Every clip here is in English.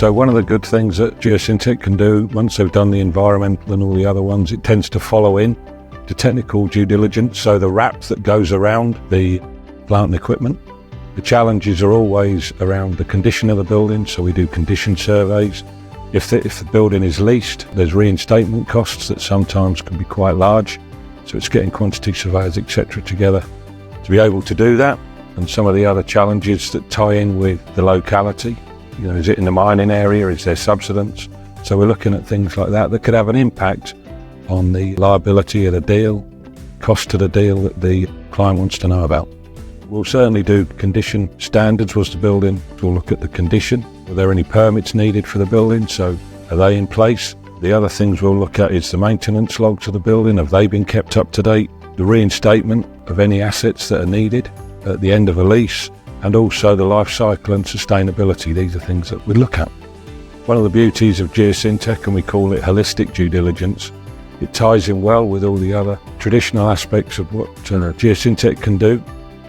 So one of the good things that Geosyntec can do, once they've done the environmental and all the other ones, it tends to follow in to technical due diligence, so the wrap that goes around the plant and equipment. The challenges are always around the condition of the building, so we do condition surveys. If the building is leased, there's reinstatement costs that sometimes can be quite large, so it's getting quantity surveyors, etc. together to be able to do that. And some of the other challenges that tie in with the locality, is it in the mining area, is there subsidence? So we're looking at things like that could have an impact on the liability of the deal, cost of the deal that the client wants to know about. We'll certainly do condition standards. Was the building, we'll look at the condition. Are there any permits needed for the building? So are they in place? The other things we'll look at is the maintenance logs of the building. Have they been kept up to date? The reinstatement of any assets that are needed at the end of a lease, and also the life cycle and sustainability. These are things that we look at. One of the beauties of Geosyntec, and we call it holistic due diligence, it ties in well with all the other traditional aspects of what Geosyntec can do.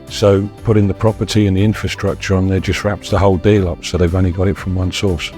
So putting the property and the infrastructure on there just wraps the whole deal up, so they've only got it from one source.